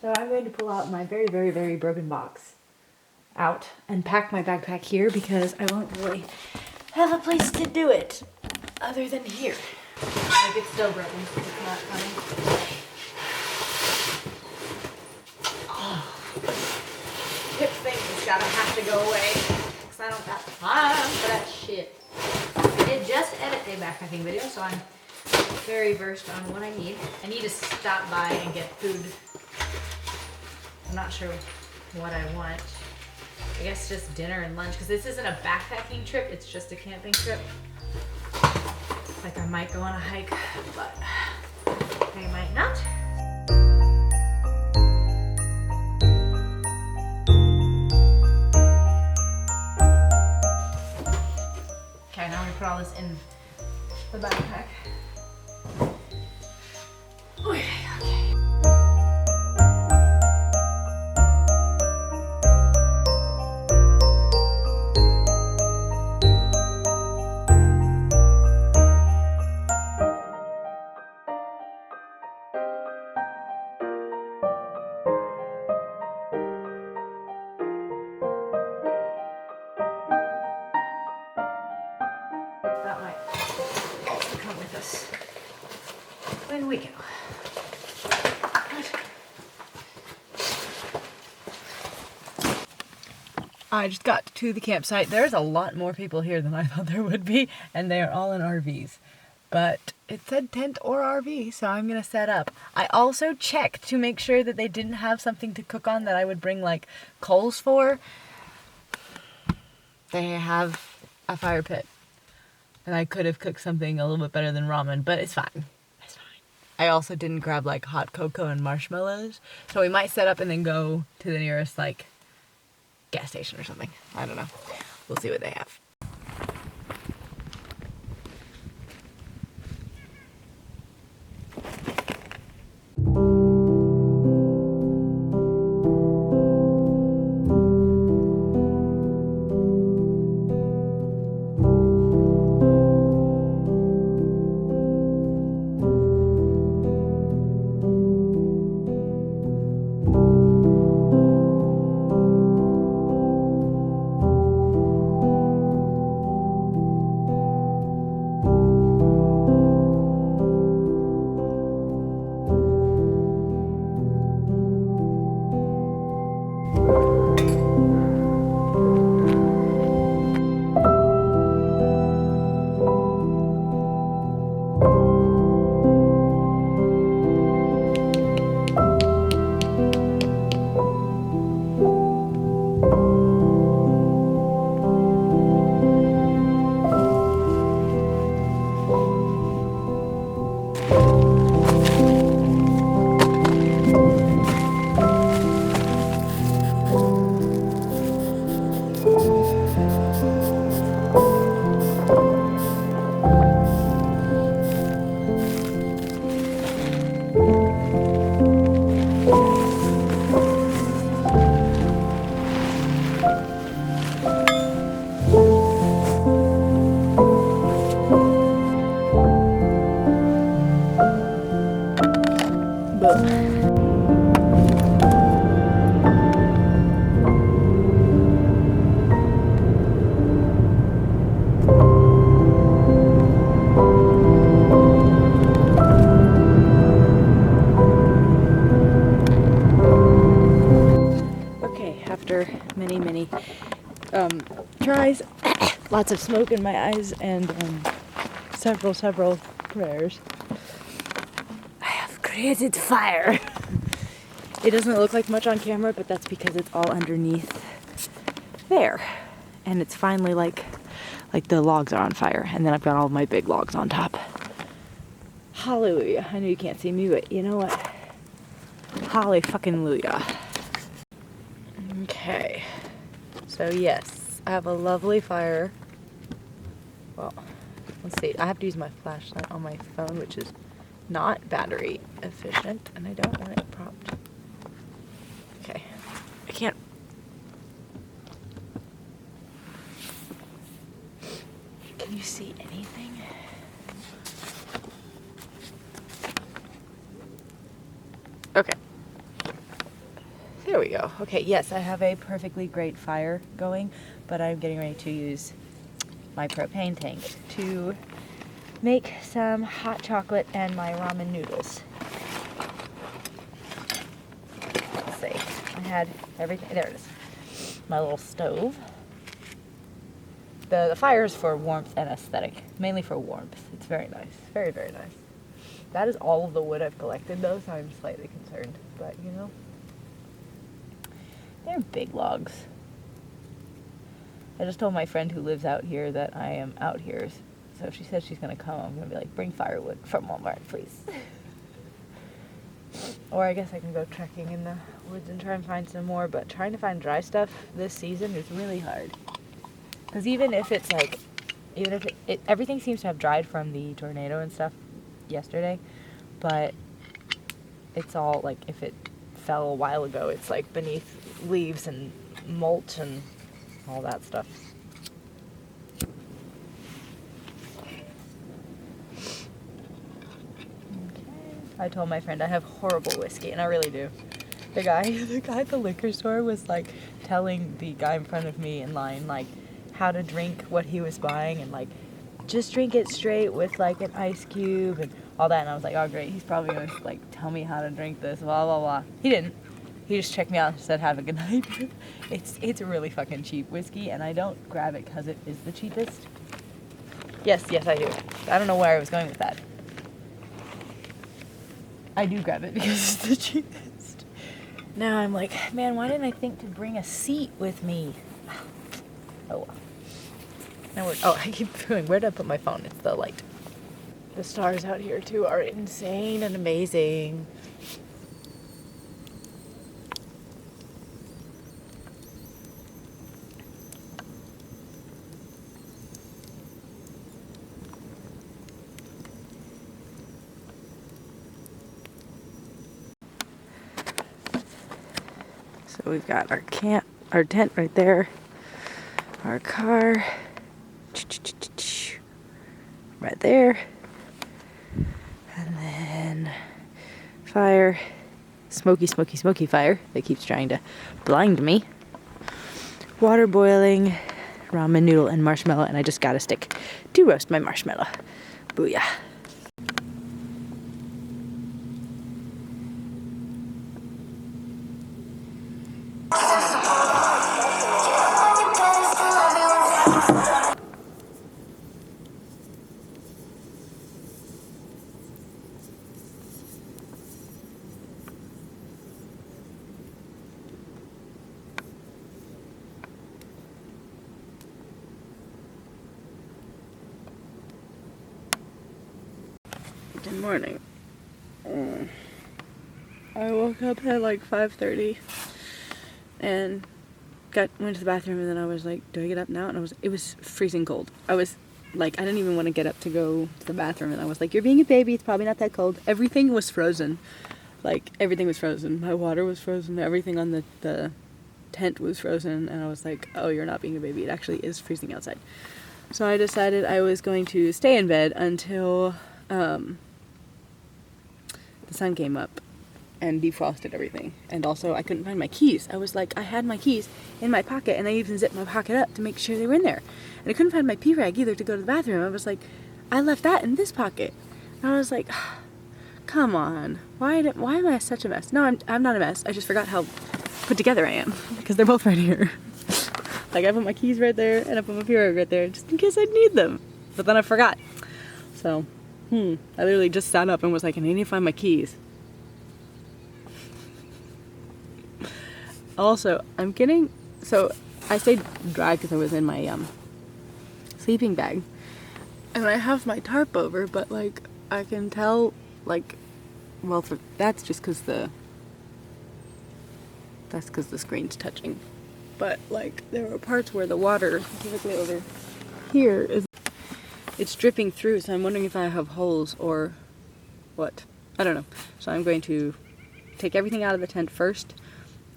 So I'm going to pull out my very, very, very broken box out and pack my backpack here because I won't really have a place to do it other than here. Like it's still broken, it's not coming. Oh. Hip thing is gotta have to go away because I don't got time for that shit. I did just edit a backpacking video, so I'm very versed on what I need. I need to stop by and get food. I'm not sure what I want. I guess just dinner and lunch, because this isn't a backpacking trip, it's just a camping trip. Like I might go on a hike, but I might not. Okay, now I'm gonna put all this in the backpack. Okay. That might also come with us when we go. I just got to the campsite. There's a lot more people here than I thought there would be, and they are all in RVs. But it said tent or RV, so I'm gonna set up. I also checked to make sure that they didn't have something to cook on that I would bring like coals for. They have a fire pit. And I could have cooked something a little bit better than ramen, but it's fine. It's fine. I also didn't grab like hot cocoa and marshmallows, so we might set up and then go to the nearest like gas station or something. I don't know. We'll see what they have. After many tries, lots of smoke in my eyes, and several prayers, I have created fire. It doesn't look like much on camera, but that's because it's all underneath there, and it's finally like the logs are on fire, and then I've got all my big logs on top. Hallelujah. I know you can't see me, but you know what? Holly-fucking-lujah. Okay, so yes, I have a lovely fire. Well, let's see, I have to use my flashlight on my phone, which is not battery efficient, and I don't want it propped. Okay, I can't. Can you see anything? Okay. There we go. Okay, yes, I have a perfectly great fire going, but I'm getting ready to use my propane tank to make some hot chocolate and my ramen noodles. Let's see. I had everything. There it is. My little stove. The fire is for warmth and aesthetic, mainly for warmth. It's very nice. Very, very nice. That is all of the wood I've collected, though, so I'm slightly concerned. But, you know, they're big logs. I just told my friend who lives out here that I am out here. So if she says she's going to come, I'm going to be like, bring firewood from Walmart, please. Or I guess I can go trekking in the woods and try and find some more. But trying to find dry stuff this season is really hard. Because even if it's like, even if everything seems to have dried from the tornado and stuff yesterday, but it's all like, if it fell a while ago, it's like beneath leaves and mulch and all that stuff. Okay. I told my friend I have horrible whiskey, and I really do. The guy at the liquor store was like telling the guy in front of me in line like how to drink what he was buying, and like just drink it straight with like an ice cube and all that. And I was like, oh great, he's probably gonna like tell me how to drink this, blah blah blah. He didn't. He just checked me out and said have a good night. It's a really fucking cheap whiskey, and I don't grab it because it is the cheapest. Yes I do. I don't know where I was going with that. I do grab it because it's the cheapest. Now I'm like, man, why didn't I think to bring a seat with me? Oh well. Now I keep feeling, where did I put my phone? It's the light. The stars out here too are insane and amazing. So we've got our tent right there, our car right there, and then fire, smoky fire that keeps trying to blind me, water boiling, ramen noodle and marshmallow, and I just got a stick to roast my marshmallow. Booyah. Good morning. I woke up at like 5:30 and went to the bathroom, and then I was like, do I get up now? And it was freezing cold. I was like, I didn't even want to get up to go to the bathroom, and I was like, you're being a baby, it's probably not that cold. Everything was frozen. Like, everything was frozen. My water was frozen, everything on the tent was frozen, and I was like, oh, you're not being a baby, it actually is freezing outside. So I decided I was going to stay in bed until the sun came up and defrosted everything. And also, I couldn't find my keys. I was like, I had my keys in my pocket, and I even zipped my pocket up to make sure they were in there. And I couldn't find my pee rag either to go to the bathroom. I was like, I left that in this pocket. And I was like, come on, why am I such a mess? No, I'm not a mess. I just forgot how put together I am, because they're both right here. Like, I put my keys right there, and I put my pee rag right there, just in case I'd need them. But then I forgot. So, I literally just sat up and was like, I need to find my keys. Also, so I stayed dry because I was in my sleeping bag, and I have my tarp over, but like I can tell, like, well, that's just because the screen's touching, but like there are parts where the water, specifically over here, it's dripping through, so I'm wondering if I have holes or what. I don't know. So I'm going to take everything out of the tent first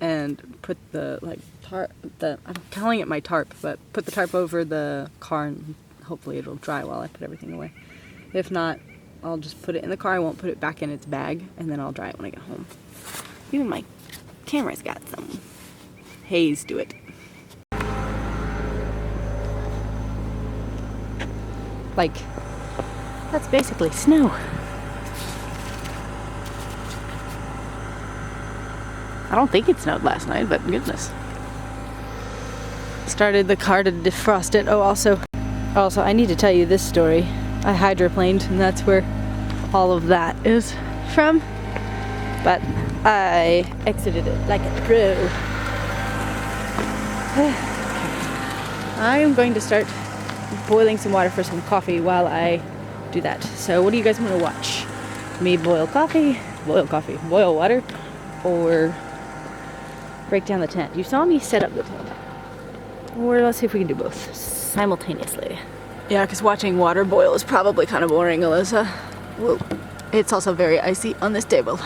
and put the I'm calling it my tarp, but put the tarp over the car, and hopefully it'll dry while I put everything away. If not, I'll just put it in the car. I won't put it back in its bag, and then I'll dry it when I get home. Even my camera's got some haze to it. Like, that's basically snow. I don't think it snowed last night, but goodness. Started the car to defrost it. Oh, also, I need to tell you this story. I hydroplaned, and that's where all of that is from. But I exited it like a pro. I am going to start boiling some water for some coffee while I do that. So what do you guys want to watch? Me boil water, or break down the tent? You saw me set up the tent. Or let's see if we can do both simultaneously. Yeah, because watching water boil is probably kind of boring, Alyssa. Whoa. It's also very icy on this table.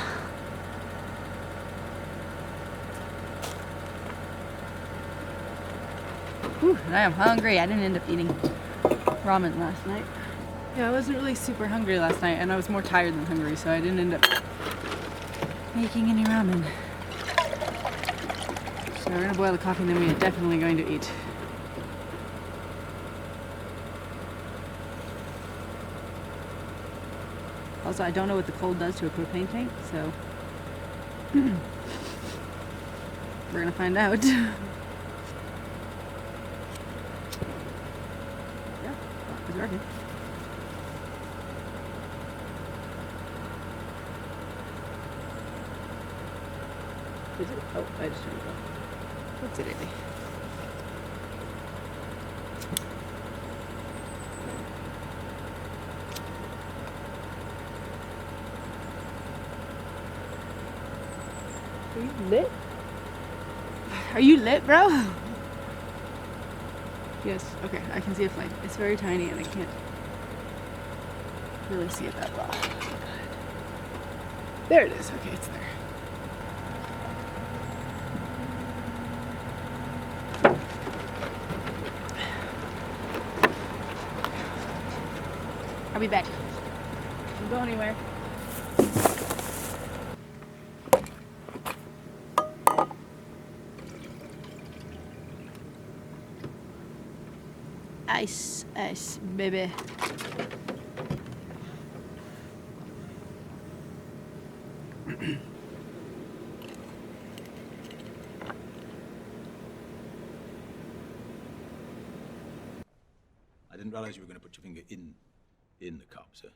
Whew, and I am hungry. I didn't end up eating ramen last night. Yeah, I wasn't really super hungry last night, and I was more tired than hungry, so I didn't end up making any ramen. So we're gonna boil the coffee, and then we are definitely going to eat. Also, I don't know what the cold does to a propane tank, so we're gonna find out. Yeah, it's working. Is it? Oh, I just turned it off. What's it, Amy? Are you lit? Are you lit, bro? Yes, okay, I can see a flame. It's very tiny and I can't really see it that well. There it is, okay, it's there. I'll be back. Don't go anywhere. Ice, ice, baby. I didn't realize you were going to put your finger in the cup, sir.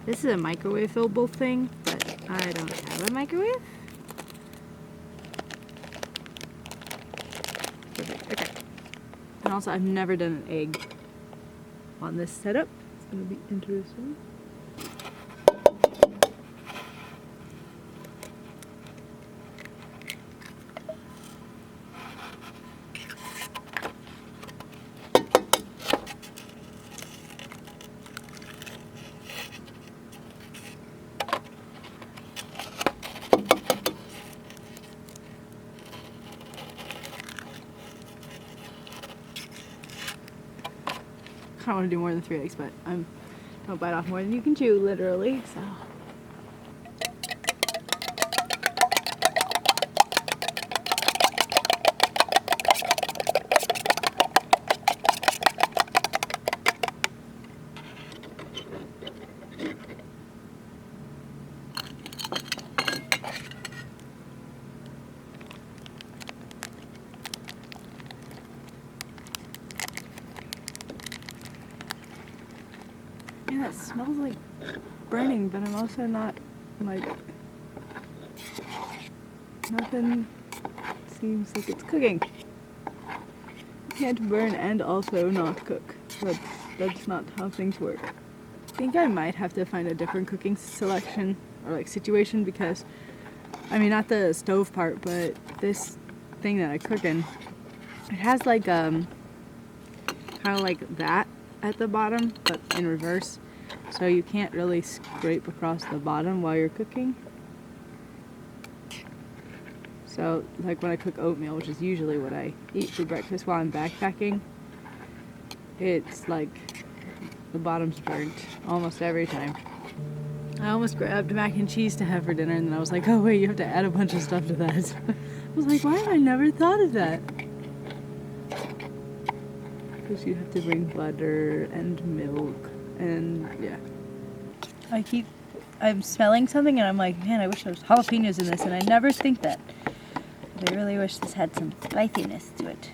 This is a microwave-fillable thing, but I don't have a microwave. Perfect, okay. And also, I've never done an egg on this setup. It's gonna be interesting. I don't want to do more than 3 eggs, but don't bite off more than you can chew, literally. So. Yeah, it smells like burning, but I'm also not, like, nothing seems like it's cooking. You can't burn and also not cook. That's not how things work. I think I might have to find a different cooking selection, or like situation, because, I mean, not the stove part, but this thing that I cook in, it has like, kind of like that at the bottom, but in reverse, so you can't really scrape across the bottom while you're cooking. So like when I cook oatmeal, which is usually what I eat for breakfast while I'm backpacking, it's like the bottom's burnt almost every time. I almost grabbed mac and cheese to have for dinner, and then I was like, oh wait, you have to add a bunch of stuff to that. I was like, why have I never thought of that? Because you have to bring butter and milk, and yeah. I'm smelling something and I'm like, man, I wish there was jalapenos in this, and I never think that. But I really wish this had some spiciness to it.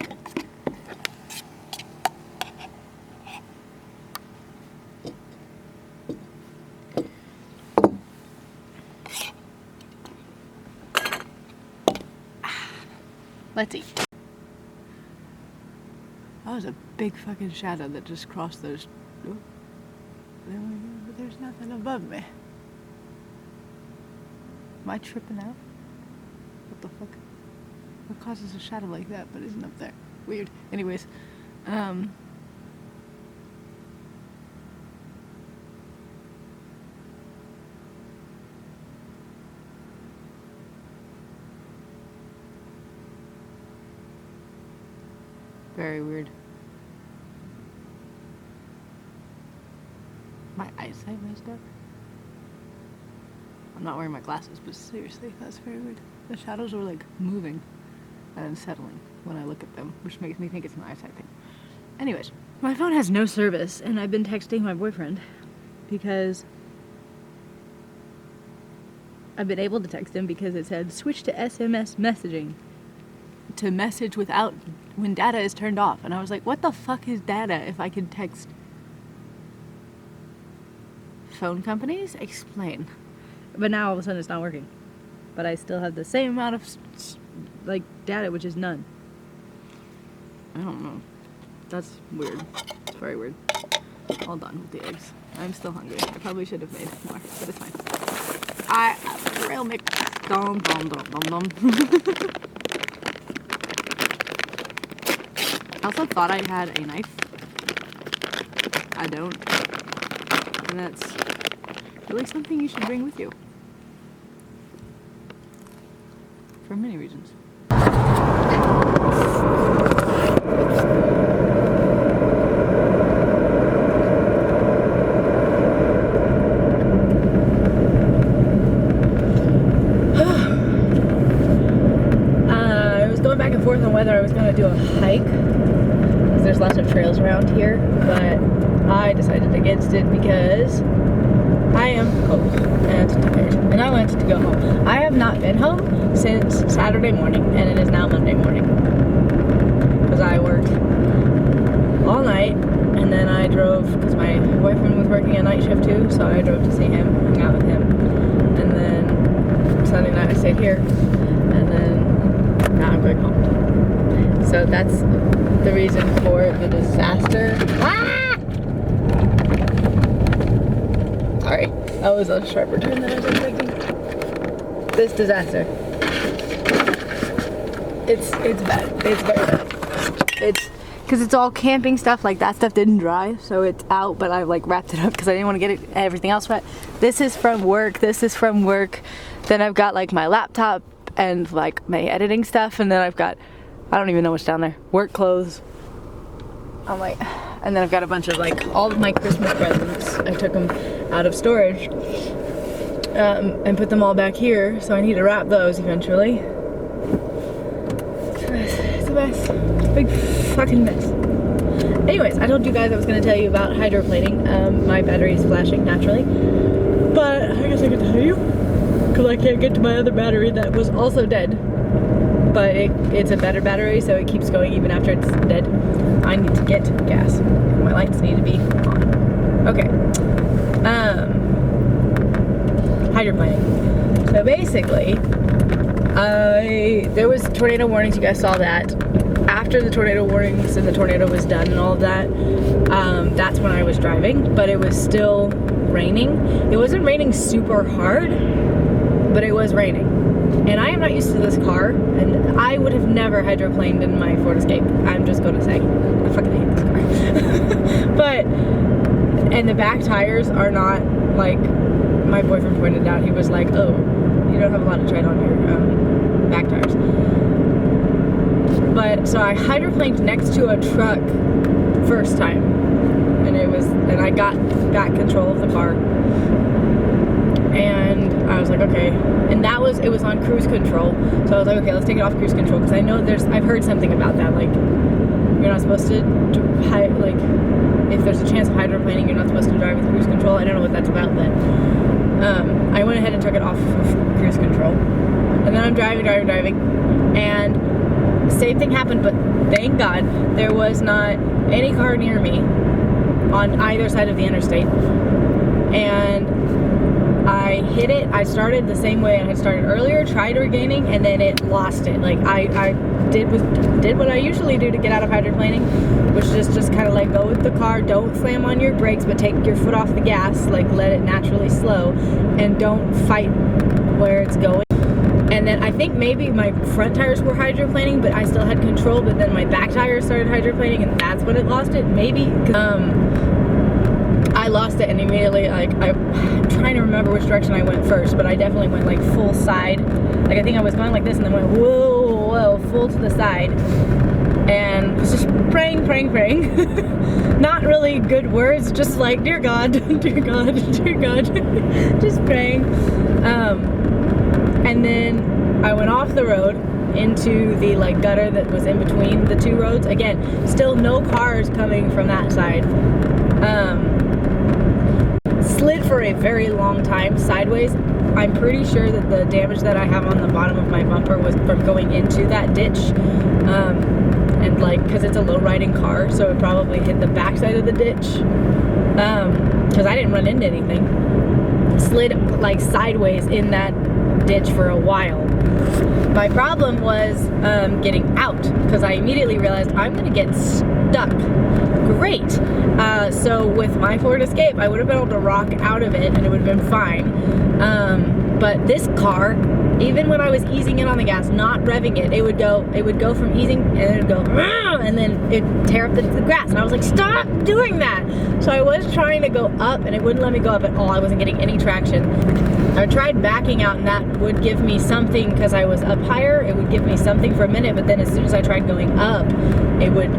Let's eat. That was a big fucking shadow that just crossed those. Oh. But there's nothing above me. Am I tripping out? What the fuck? What causes a shadow like that but isn't up there? Weird. Anyways, very weird. My eyesight messed up. I'm not wearing my glasses, but seriously, that's very weird. The shadows were like moving and unsettling when I look at them, which makes me think it's an eyesight thing. Anyways, my phone has no service, and I've been texting my boyfriend because I've been able to text him because it said switch to SMS messaging to message without when data is turned off, and I was like, what the fuck is data if I can text? Phone companies? Explain. But now all of a sudden it's not working. But I still have the same amount of like data, which is none. I don't know. That's weird. It's very weird. All done with the eggs. I'm still hungry. I probably should have made more, but it's fine. Real mix. Dum dum dum dum dum. I also thought I had a knife. I don't. And that's really something you should bring with you. For many reasons. I was going back and forth on whether I was going to do a hike, because there's lots of trails around here, but I decided against it because I am cold and tired, and I wanted to go home. I have not been home since Saturday morning, and it is now Monday morning, because I worked all night, and then I drove, because my boyfriend was working a night shift too, so I drove to see him, hung out with him, and then Sunday night I stayed here, and then now I'm going home. So that's the reason for the disaster. Ah! Sorry, that was a sharper turn than I was expecting. This disaster. It's bad. It's very bad. It's because it's all camping stuff. Like that stuff didn't dry, so it's out. But I like wrapped it up because I didn't want to get everything else wet. This is from work. This is from work. Then I've got like my laptop and like my editing stuff, and then I've got, I don't even know what's down there. Work clothes. I'm like, and then I've got a bunch of like all of my Christmas presents. I took them out of storage and put them all back here, so I need to wrap those eventually. It's a mess. It's a big fucking mess. Anyways, I told you guys I was going to tell you about hydroplaning. My battery is flashing naturally, but I guess I could tell you because I can't get to my other battery that was also dead. But it's a better battery, so it keeps going even after it's dead. I need to get gas. My lights need to be on. Okay. Hydroplaning. So basically, there was tornado warnings. You guys saw that. After the tornado warnings and the tornado was done and all of that, that's when I was driving. But it was still raining. It wasn't raining super hard, but it was raining. And I am not used to this car, and I would have never hydroplaned in my Ford Escape. I'm just going to say, I fucking hate this car. But, and the back tires are not, like, my boyfriend pointed out, he was like, oh, you don't have a lot of tread on your back tires. But, so I hydroplaned next to a truck first time, and I got back control of the car. And I was like, okay. And it was on cruise control. So I was like, okay, let's take it off cruise control. Because I know I've heard something about that. Like, you're not supposed to, like, if there's a chance of hydroplaning, you're not supposed to drive with cruise control. I don't know what that's about, but I went ahead and took it off of cruise control. And then I'm driving. And same thing happened, but thank God there was not any car near me on either side of the interstate. And I hit it. I started the same way I had started earlier, tried regaining, and then it lost it. Like I did what I usually do to get out of hydroplaning, which is just kind of like go with the car, don't slam on your brakes, but take your foot off the gas, like let it naturally slow, and don't fight where it's going. And then I think maybe my front tires were hydroplaning, but I still had control, but then my back tires started hydroplaning, and that's when it lost it. Maybe I lost it, and immediately, like, I'm trying to remember which direction I went first, but I definitely went like full side. Like I think I was going like this and then went whoa, full to the side. And was just praying. Not really good words, just like, dear God, dear God, dear God, just praying. And then I went off the road into the like gutter that was in between the two roads. Again, still no cars coming from that side. Slid for a very long time sideways. I'm pretty sure that the damage that I have on the bottom of my bumper was from going into that ditch. And like, because it's a low riding car, so it probably hit the backside of the ditch. Because I didn't run into anything. Slid like sideways in that ditch for a while. My problem was getting out, because I immediately realized I'm going to get stuck. Great. So with my Ford Escape, I would have been able to rock out of it and it would have been fine. But this car, even when I was easing in on the gas, not revving it, it would go from easing and then it would go, and then it'd tear up the grass. And I was like, stop doing that. So I was trying to go up and it wouldn't let me go up at all. I wasn't getting any traction. I tried backing out and that would give me something, because I was up higher, it would give me something for a minute, but then as soon as I tried going up, it would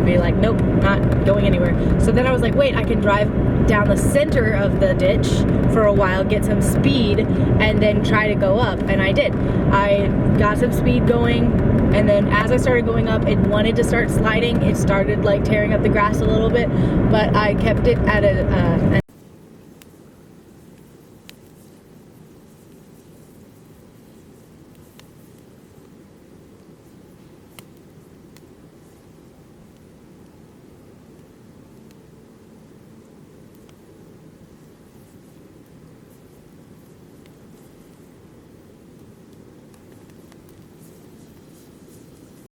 be like, nope, not going anywhere. So then I was like, wait, I can drive down the center of the ditch for a while, get some speed, and then try to go up. And I did. I got some speed going, and then as I started going up, it wanted to start sliding. It started like tearing up the grass a little bit, but I kept it at